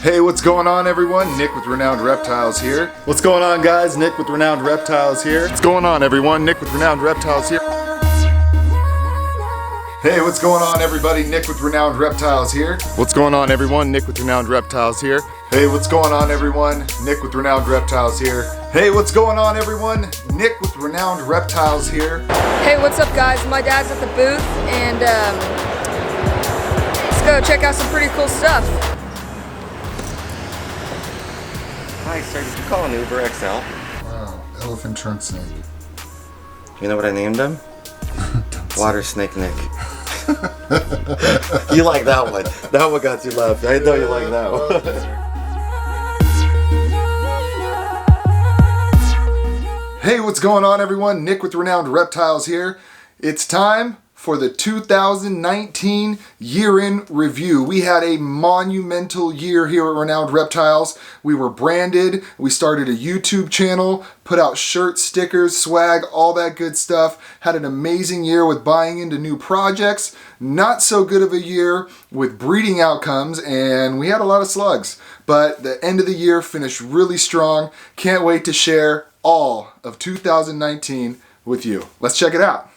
Hey, what's going on everyone? Nick with Renowned Reptiles here. What's going on guys? Nick with Renowned Reptiles here. What's going on everyone? Nick with Renowned Reptiles here. Hey, what's going on everybody? Nick with Renowned Reptiles here. What's going on everyone? Nick with Renowned Reptiles here. Hey, what's going on everyone? Nick with Renowned Reptiles here. Hey, what's going on everyone? Nick with Renowned Reptiles here. Hey, what's up guys? My dad's at the booth and let's go check out some pretty cool stuff. Hi sir, did you call an Uber XL? Wow, elephant trunk snake. You know what I named him? Water Snake Nick. You like that one. That one got you laughing. I know you like that one. Hey, what's going on everyone? Nick with Renowned Reptiles here. It's time for the 2019 year-in review. We had a monumental year here at Renowned Reptiles. We were branded, we started a YouTube channel, put out shirts, stickers, swag, all that good stuff. Had an amazing year with buying into new projects. Not so good of a year with breeding outcomes, and we had a lot of slugs. But the end of the year finished really strong. Can't wait to share all of 2019 with you. Let's check it out.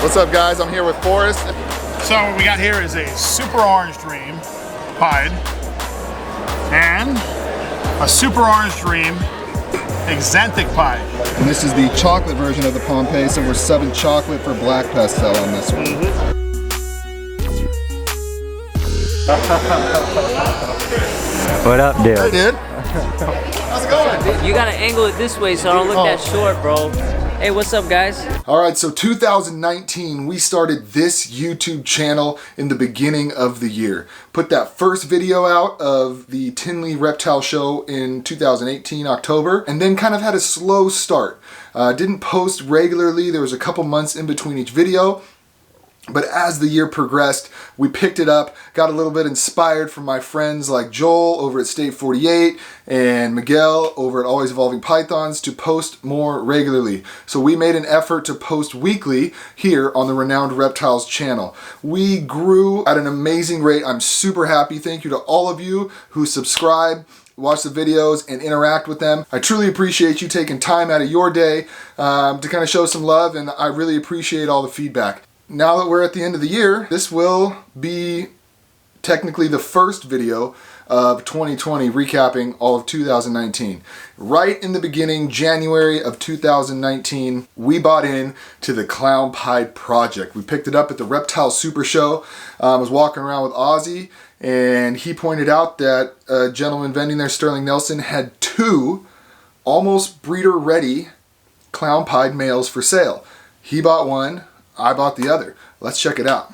What's up guys, I'm here with Forrest. So what we got here is a super orange dream pied and a super orange dream exanthic pied. And this is the chocolate version of the Pompeii, so we're subbing chocolate for black pastel on this one. What up, dude? Hey dude. How's it going? You gotta angle it this way so I don't look that short, bro. Hey, what's up, guys? All right, so 2019, we started this YouTube channel in the beginning of the year. Put that first video out of the Tinley Reptile Show in 2018, October, and then kind of had a slow start. Didn't post regularly. There was a couple months in between each video. But as the year progressed, we picked it up, got a little bit inspired from my friends like Joel over at State 48 and Miguel over at Always Evolving Pythons to post more regularly. So we made an effort to post weekly here on the Renowned Reptiles channel. We grew at an amazing rate. I'm super happy. Thank you to all of you who subscribe, watch the videos, and interact with them. I truly appreciate you taking time out of your day to kind of show some love, and I really appreciate all the feedback. Now that we're at the end of the year, this will be technically the first video of 2020 recapping all of 2019. Right in the beginning, January of 2019, we bought in to the Clown Pied project. We picked it up at the Reptile Super Show. I was walking around with Ozzy and he pointed out that a gentleman vending there, Sterling Nelson, had two almost breeder ready Clown Pied males for sale. He bought one, I bought the other. Let's check it out.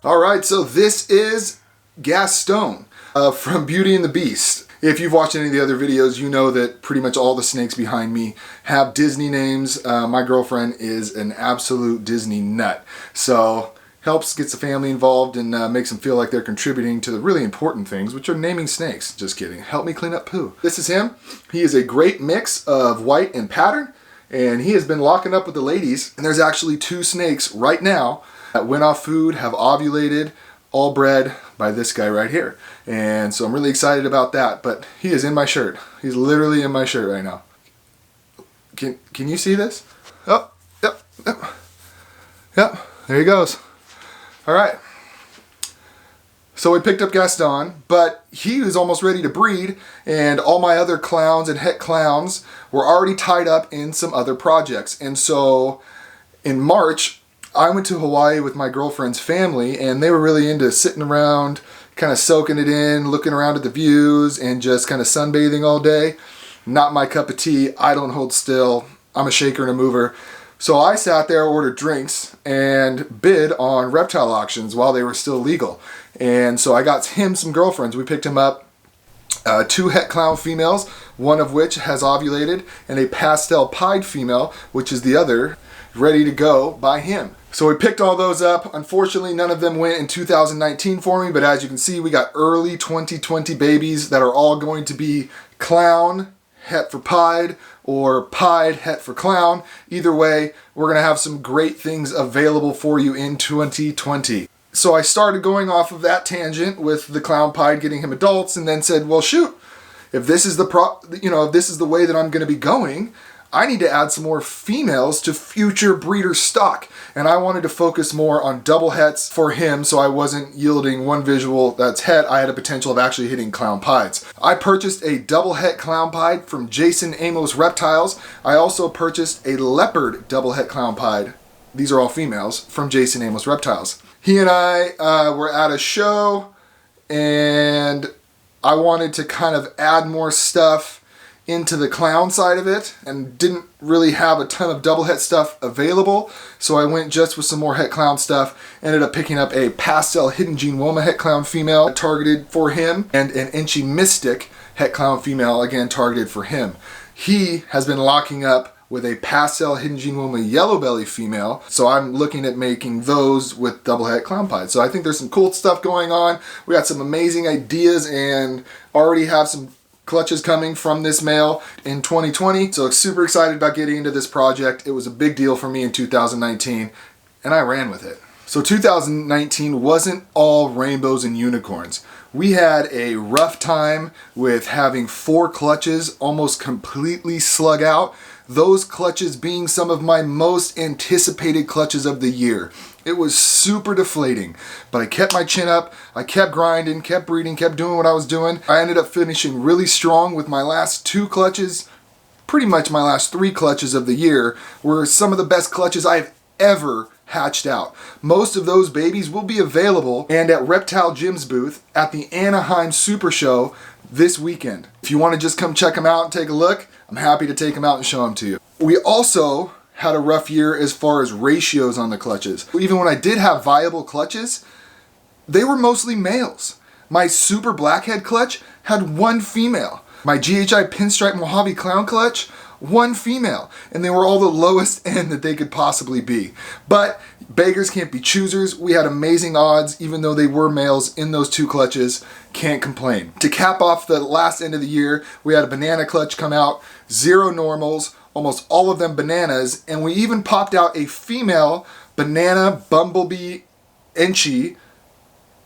All right, so this is Gaston from Beauty and the Beast. If you've watched any of the other videos, you know that pretty much all the snakes behind me have Disney names. My girlfriend is an absolute Disney nut. So helps, gets the family involved, and makes them feel like they're contributing to the really important things, which are naming snakes. Just kidding. Help me clean up poo. This is him. He is a great mix of white and pattern, and he has been locking up with the ladies. And there's actually two snakes right now that went off food, have ovulated, all bred by this guy right here. And so I'm really excited about that, but he is in my shirt. He's literally in my shirt right now. Can you see this? Oh, yep, there he goes. All right. So we picked up Gaston, but he was almost ready to breed, and all my other clowns and het clowns were already tied up in some other projects. And so in March, I went to Hawaii with my girlfriend's family, and they were really into sitting around, kind of soaking it in, looking around at the views, and just kind of sunbathing all day. Not my cup of tea. I don't hold still. I'm a shaker and a mover. So I sat there, ordered drinks, and bid on reptile auctions while they were still legal. And so I got him some girlfriends. We picked him up two het clown females, one of which has ovulated, and a pastel pied female, which is the other. ready to go by him. So we picked all those up. Unfortunately, none of them went in 2019 for me, but as you can see, we got early 2020 babies that are all going to be clown, het for pied, or pied, het for clown. Either way, we're gonna have some great things available for you in 2020. So I started going off of that tangent with the clown pied, getting him adults, and then said, well, shoot, if this is if this is the way that I'm gonna be going, I need to add some more females to future breeder stock. And I wanted to focus more on double hets for him, so I wasn't yielding one visual that's het. I had a potential of actually hitting clown pieds. I purchased a double het clown pied from Jason Amos Reptiles. I also purchased a leopard double het clown pied. These are all females from Jason Amos Reptiles. He and I were at a show, and I wanted to kind of add more stuff into the clown side of it, and didn't really have a ton of double het stuff available, so I went just with some more het clown stuff. Ended up picking up a pastel hidden gene Woma het clown female targeted for him, and an Inchy Mystic het clown female, again targeted for him. He has been locking up with a pastel hidden gene Woma yellow belly female, so I'm looking at making those with double het clown pied. So I think there's some cool stuff going on. We got some amazing ideas and already have some clutches coming from this male in 2020. So super excited about getting into this project. It was a big deal for me in 2019, and I ran with it. So 2019 wasn't all rainbows and unicorns. We had a rough time with having 4 clutches almost completely slug out. Those clutches being some of my most anticipated clutches of the year. It was super deflating, but I kept my chin up, I kept grinding, kept breeding, kept doing what I was doing. I ended up finishing really strong with my last 2 clutches. Pretty much my last 3 clutches of the year were some of the best clutches I've ever hatched out. Most of those babies will be available and at Reptile Jim's booth at the Anaheim Super Show this weekend. If you want to just come check them out and take a look, I'm happy to take them out and show them to you. We also had a rough year as far as ratios on the clutches. Even when I did have viable clutches, they were mostly males. My Super Blackhead clutch had 1 female. My GHI Pinstripe Mojave Clown clutch, 1 female. And they were all the lowest end that they could possibly be. But beggars can't be choosers. We had amazing odds, even though they were males in those 2 clutches. Can't complain. To cap off the last end of the year, we had a banana clutch come out, 0 normals, almost all of them bananas, and we even popped out a female banana bumblebee Inchy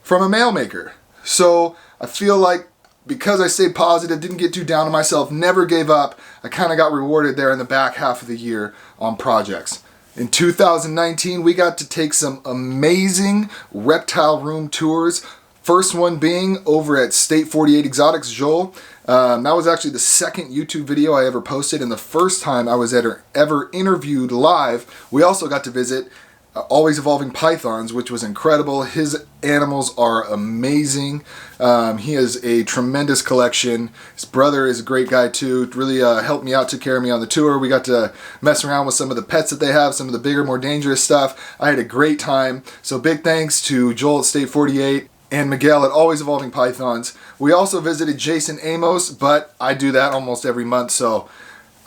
from a male maker. So I feel like because I stayed positive, didn't get too down on myself, never gave up, I kind of got rewarded there in the back half of the year on projects. In 2019, we got to take some amazing reptile room tours. First one being over at State 48 Exotics, Joel. That was actually the second YouTube video I ever posted and the first time I was ever interviewed live. We also got to visit Always Evolving Pythons, which was incredible. His animals are amazing. He has a tremendous collection. His brother is a great guy too. Really helped me out, took care of me on the tour. We got to mess around with some of the pets that they have, some of the bigger, more dangerous stuff. I had a great time. So big thanks to Joel at State 48. And Miguel at Always Evolving Pythons. We also visited Jason Amos, but I do that almost every month, so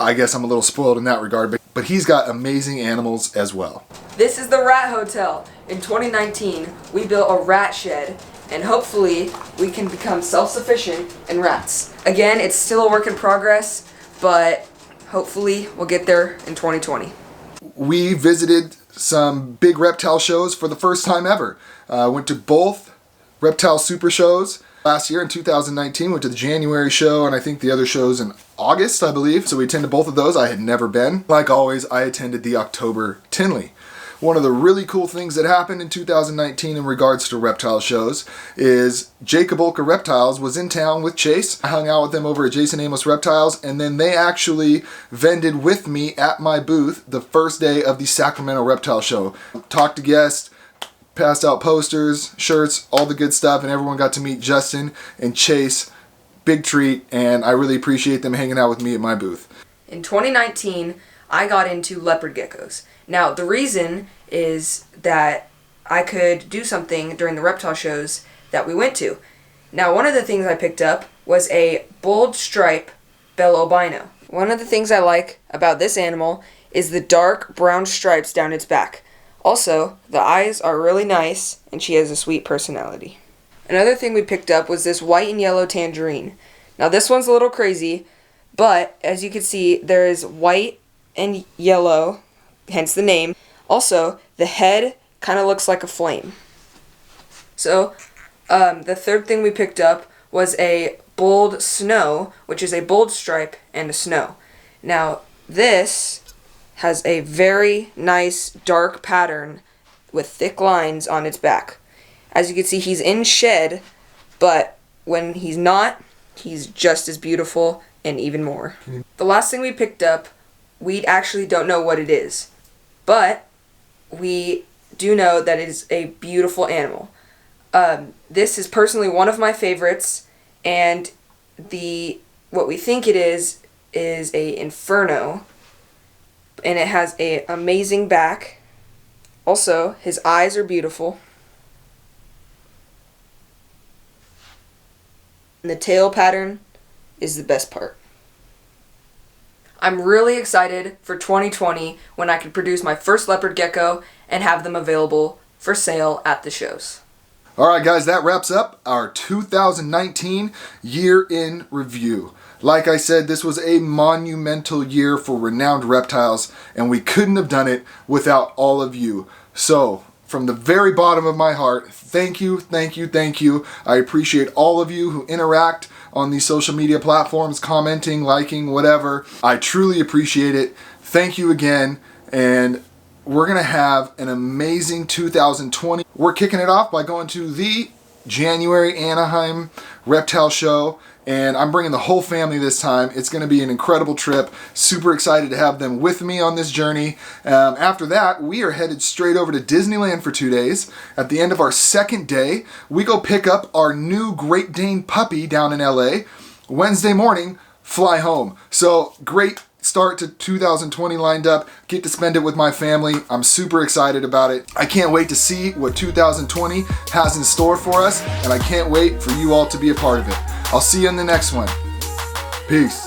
I guess I'm a little spoiled in that regard, but he's got amazing animals as well. This is the Rat Hotel. In 2019, we built a rat shed, and hopefully we can become self-sufficient in rats. Again, it's still a work in progress, but hopefully we'll get there in 2020. We visited some big reptile shows for the first time ever. Went to both reptile super shows last year in 2019. Went to the January show and I think the other shows in August, I believe. So we attended both of those. I had never been. Like always, I attended the October Tinley. One of the really cool things that happened in 2019 in regards to reptile shows is Jacob Olka Reptiles was in town with Chase. I hung out with them over at Jason Amos Reptiles, and then they actually vended with me at my booth the first day of the Sacramento Reptile Show. Talked to guests, passed out posters, shirts, all the good stuff, and everyone got to meet Justin and Chase. Big treat, and I really appreciate them hanging out with me at my booth. In 2019, I got into leopard geckos. Now, the reason is that I could do something during the reptile shows that we went to. Now, one of the things I picked up was a bold stripe bell albino. One of the things I like about this animal is the dark brown stripes down its back. Also, the eyes are really nice, and she has a sweet personality. Another thing we picked up was this white and yellow tangerine. Now this one's a little crazy, but as you can see, there is white and yellow, hence the name. Also, the head kind of looks like a flame. So, the third thing we picked up was a bold snow, which is a bold stripe and a snow. Now, this has a very nice dark pattern with thick lines on its back. As you can see, he's in shed, but when he's not, he's just as beautiful and even more. The last thing we picked up, we actually don't know what it is, but we do know that it is a beautiful animal. This is personally one of my favorites, and what we think it is a inferno, and it has a amazing back. Also, his eyes are beautiful. And the tail pattern is the best part. I'm really excited for 2020 when I can produce my first leopard gecko and have them available for sale at the shows. Alright guys, that wraps up our 2019 year in review. Like I said, this was a monumental year for Renowned Reptiles, and we couldn't have done it without all of you. So, from the very bottom of my heart, thank you, thank you, thank you. I appreciate all of you who interact on these social media platforms, commenting, liking, whatever. I truly appreciate it. Thank you again, and we're gonna have an amazing 2020. We're kicking it off by going to the January Anaheim Reptile Show, and I'm bringing the whole family this time. It's gonna be an incredible trip. Super excited to have them with me on this journey. After that, we are headed straight over to Disneyland for 2 days. At the end of our second day, we go pick up our new Great Dane puppy down in LA. Wednesday morning, fly home. So great start to 2020 lined up. Get to spend it with my family. I'm super excited about it. I can't wait to see what 2020 has in store for us, and I can't wait for you all to be a part of it. I'll see you in the next one. Peace.